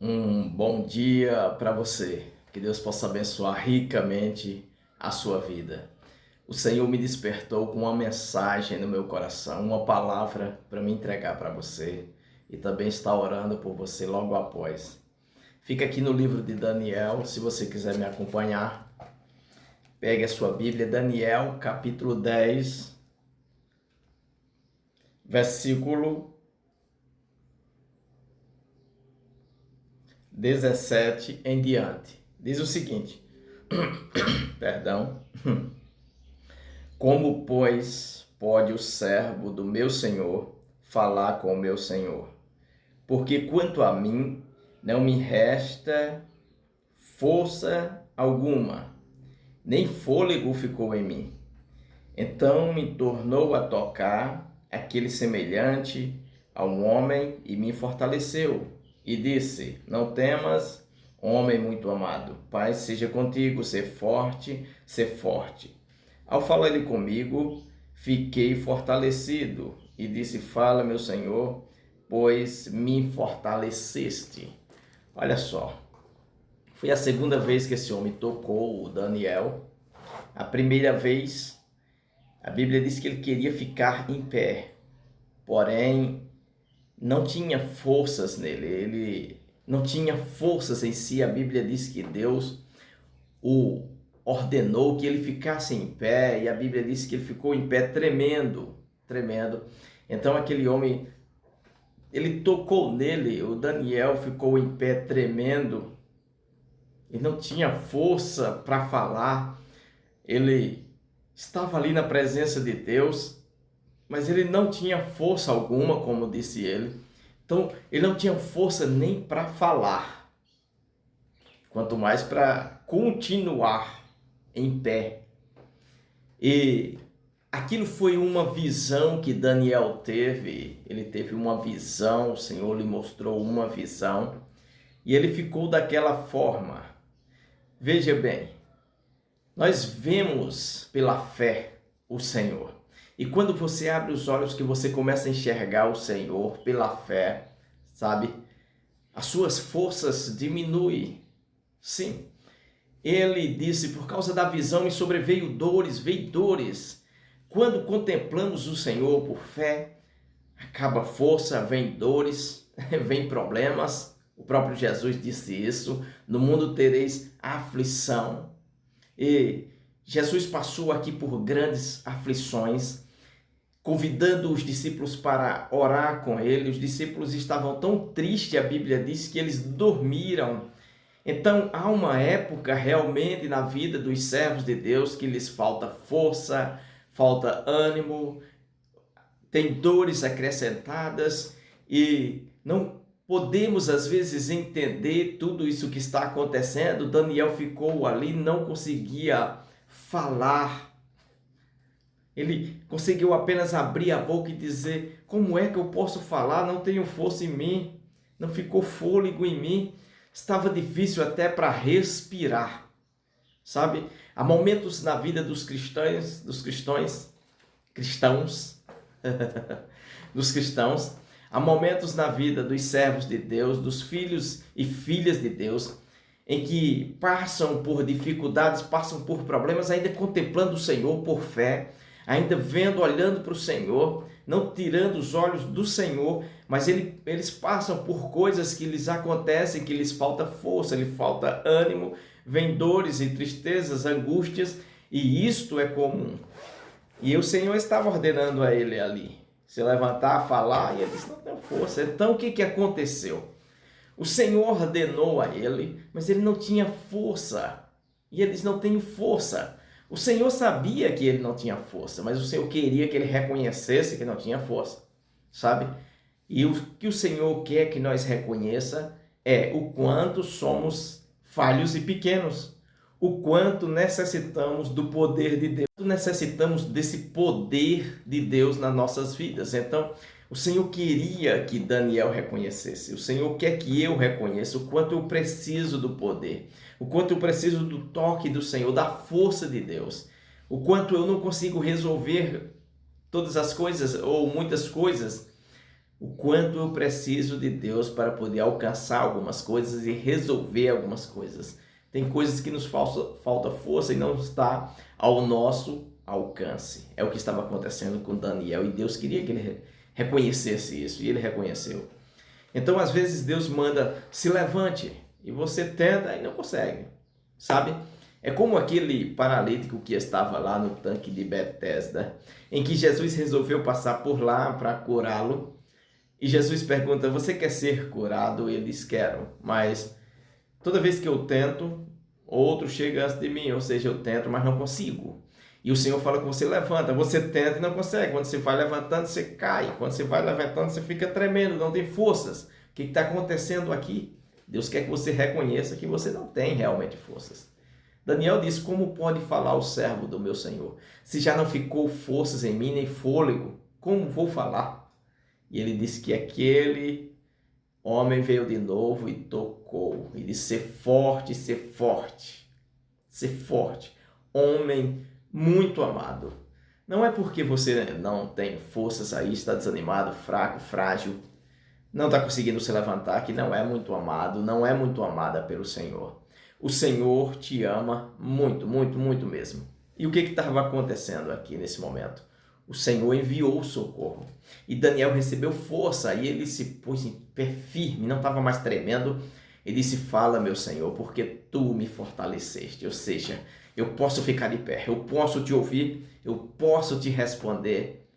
Um bom dia para você. Que Deus possa abençoar ricamente a sua vida. O Senhor me despertou com uma mensagem no meu coração, uma palavra para me entregar para você e também está orando por você logo após. Fica aqui no livro de Daniel, se você quiser me acompanhar. Pegue a sua Bíblia, Daniel, capítulo 10, versículo 17 em diante. Diz o seguinte, perdão. Como, pois, pode o servo do meu Senhor falar com o meu Senhor? Porque quanto a mim, não me resta força alguma, nem fôlego ficou em mim. Então me tornou a tocar aquele semelhante a um homem e me fortaleceu. E disse, não temas, homem muito amado, paz seja contigo, ser forte, ser forte. Ao falar ele comigo, fiquei fortalecido e disse, fala meu Senhor, pois me fortaleceste. Olha só, foi a segunda vez que esse homem tocou o Daniel. A primeira vez, a Bíblia diz que ele queria ficar em pé, porém não tinha forças nele, ele não tinha forças em si. A Bíblia diz que Deus o ordenou que ele ficasse em pé, e a Bíblia diz que ele ficou em pé tremendo, tremendo. Então aquele homem, ele tocou nele, o Daniel ficou em pé tremendo, e não tinha força para falar. Ele estava ali na presença de Deus, mas ele não tinha força alguma, como disse ele. Então, ele não tinha força nem para falar, quanto mais para continuar em pé. E aquilo foi uma visão que Daniel teve. Ele teve uma visão, o Senhor lhe mostrou uma visão, e ele ficou daquela forma. Veja bem, nós vemos pela fé o Senhor. E quando você abre os olhos, que você começa a enxergar o Senhor pela fé, sabe? As suas forças diminuem. Sim. Ele disse, por causa da visão me sobreveio dores, veio dores. Quando contemplamos o Senhor por fé, acaba a força, vem dores, vem problemas. O próprio Jesus disse isso, no mundo tereis aflição. E Jesus passou aqui por grandes aflições, convidando os discípulos para orar com ele. Os discípulos estavam tão tristes, a Bíblia diz que eles dormiram. Então há uma época realmente na vida dos servos de Deus que lhes falta força, falta ânimo, tem dores acrescentadas e não podemos às vezes entender tudo isso que está acontecendo. Daniel ficou ali, não conseguia falar. Ele conseguiu apenas abrir a boca e dizer, como é que eu posso falar? Não tenho força em mim, não ficou fôlego em mim. Estava difícil até para respirar, sabe? Há momentos na vida dos cristãos, dos cristãos, há momentos na vida dos servos de Deus, dos filhos e filhas de Deus, em que passam por dificuldades, passam por problemas, ainda contemplando o Senhor por fé, ainda vendo, olhando para o Senhor, não tirando os olhos do Senhor, mas eles passam por coisas que lhes acontecem, que lhes falta força, lhes falta ânimo, vem dores e tristezas, angústias, e isto é comum. E o Senhor estava ordenando a ele ali, se levantar, falar, e ele disse, não tem força. Então o que aconteceu? O Senhor ordenou a ele, mas ele não tinha força. E ele disse, não tenho força. O Senhor sabia que ele não tinha força, mas o Senhor queria que ele reconhecesse que não tinha força, sabe? E o que o Senhor quer que nós reconheça é o quanto somos falhos e pequenos, o quanto necessitamos do poder de Deus, necessitamos desse poder de Deus nas nossas vidas. Então, o Senhor queria que Daniel reconhecesse, o Senhor quer que eu reconheça o quanto eu preciso do poder, o quanto eu preciso do toque do Senhor, da força de Deus, o quanto eu não consigo resolver todas as coisas ou muitas coisas o quanto eu preciso de Deus para poder alcançar algumas coisas e resolver algumas coisas. Tem coisas que nos falta força e não está ao nosso alcance. É o que estava acontecendo com Daniel, e Deus queria que ele reconhecesse isso, e ele reconheceu. Então, às vezes, Deus manda, se levante, e você tenta e não consegue, sabe? É como aquele paralítico que estava lá no tanque de Betesda, em que Jesus resolveu passar por lá para curá-lo. E Jesus pergunta, você quer ser curado? Ele diz, quero, mas toda vez que eu tento, outro chega antes de mim, ou seja, eu tento, mas não consigo. E o Senhor fala com você, levanta, você tenta e não consegue. Quando você vai levantando, você cai. Quando você vai levantando, você fica tremendo, não tem forças. O que está acontecendo aqui? Deus quer que você reconheça que você não tem realmente forças. Daniel diz, como pode falar o servo do meu Senhor? Se já não ficou forças em mim, nem fôlego, como vou falar? E ele disse que aquele homem veio de novo e tocou. E disse, ser forte, ser forte. Ser forte. Homem muito amado. Não é porque você não tem forças aí, está desanimado, fraco, frágil, não está conseguindo se levantar, que não é muito amado, não é muito amada pelo Senhor. O Senhor te ama muito, muito, muito mesmo. E o que estava acontecendo aqui nesse momento? O Senhor enviou o socorro. E Daniel recebeu força e ele se pôs em pé firme, não estava mais tremendo. Ele disse, fala, meu Senhor, porque tu me fortaleceste. Ou seja, eu posso ficar de pé, eu posso te ouvir, eu posso te responder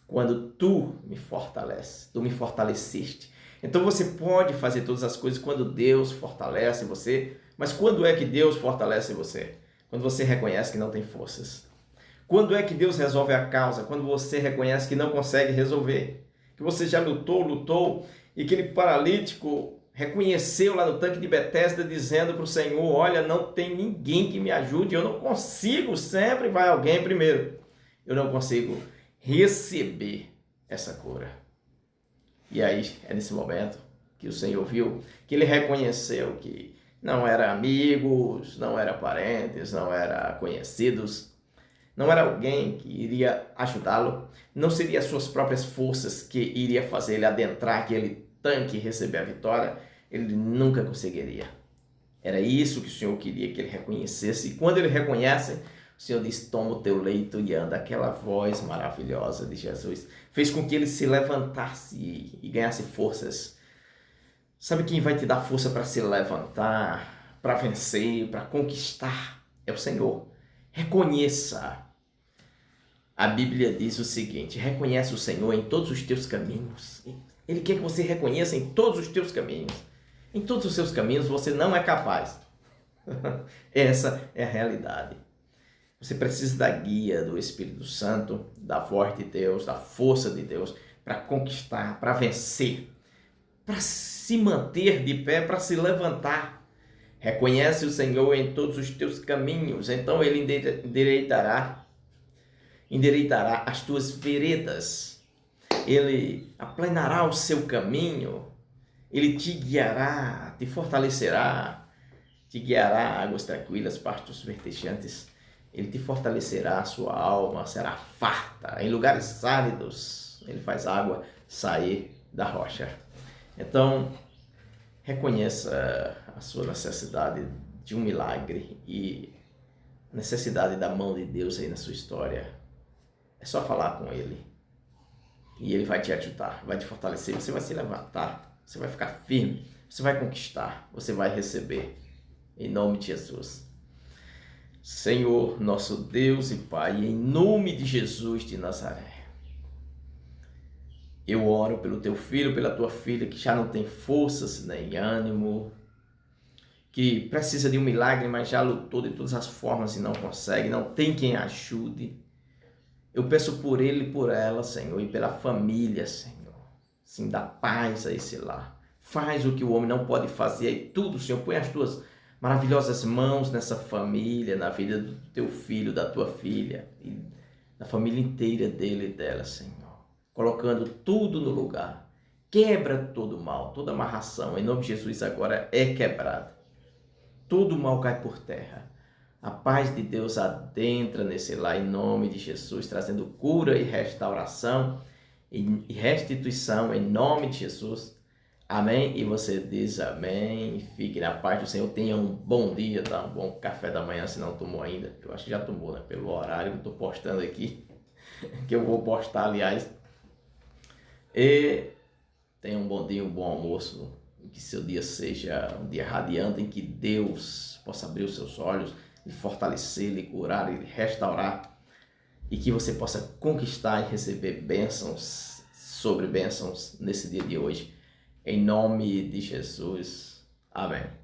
quando tu me fortaleces, tu me fortaleceste. Então você pode fazer todas as coisas quando Deus fortalece você, mas quando é que Deus fortalece você? Quando você reconhece que não tem forças. Quando é que Deus resolve a causa? Quando você reconhece que não consegue resolver. Que você já lutou, e aquele paralítico reconheceu lá no tanque de Betesda dizendo para o Senhor, olha, não tem ninguém que me ajude, eu não consigo, sempre vai alguém primeiro. Eu não consigo receber essa cura. E aí é nesse momento que o Senhor viu, que ele reconheceu que não era amigos, não era parentes, não era conhecidos, não era alguém que iria ajudá-lo, não seria as suas próprias forças que iria fazer ele adentrar aquele tanque e receber a vitória, ele nunca conseguiria. Era isso que o Senhor queria que ele reconhecesse, e quando ele reconhece, o Senhor diz, toma o teu leito e anda. Aquela voz maravilhosa de Jesus fez com que ele se levantasse e ganhasse forças. Sabe quem vai te dar força para se levantar, para vencer, para conquistar? É o Senhor. Reconheça. A Bíblia diz o seguinte, reconhece o Senhor em todos os teus caminhos. Ele quer que você reconheça em todos os teus caminhos. Em todos os seus caminhos você não é capaz. Essa é a realidade. Você precisa da guia do Espírito Santo, da voz de Deus, da força de Deus, para conquistar, para vencer, para se manter de pé, para se levantar. Reconhece o Senhor em todos os teus caminhos, então Ele endireitará as tuas veredas. Ele aplanará o seu caminho, Ele te guiará, te fortalecerá, te guiará a águas tranquilas, pastos verdejantes. Ele te fortalecerá, a sua alma será farta. Em lugares áridos, ele faz água sair da rocha. Então, reconheça a sua necessidade de um milagre e necessidade da mão de Deus aí na sua história. É só falar com Ele. E Ele vai te ajudar, vai te fortalecer. Você vai se levantar, você vai ficar firme, você vai conquistar, você vai receber. Em nome de Jesus. Senhor, nosso Deus e Pai, em nome de Jesus de Nazaré, eu oro pelo teu filho, pela tua filha, que já não tem forças nem ânimo, que precisa de um milagre, mas já lutou de todas as formas e não consegue, não tem quem ajude. Eu peço por ele e por ela, Senhor, e pela família, Senhor. Sim, dá paz a esse lar. Faz o que o homem não pode fazer, e tudo, Senhor, põe as tuas maravilhosas mãos nessa família, na vida do teu filho, da tua filha, e na família inteira dele e dela, Senhor. Colocando tudo no lugar. Quebra todo o mal, toda amarração, em nome de Jesus agora é quebrada. Todo o mal cai por terra. A paz de Deus adentra nesse lar, em nome de Jesus, trazendo cura e restauração e restituição em nome de Jesus. Amém? E você diz amém. Fique na paz do Senhor. Tenha um bom dia, tá? Um bom café da manhã, se não tomou ainda. Eu acho que já tomou, né? Pelo horário que eu tô postando aqui. Que eu vou postar, aliás. E tenha um bom dia, um bom almoço. Que seu dia seja um dia radiante, em que Deus possa abrir os seus olhos, lhe fortalecer, lhe curar, lhe restaurar. E que você possa conquistar e receber bênçãos sobre bênçãos nesse dia de hoje. Em nome de Jesus. Amém.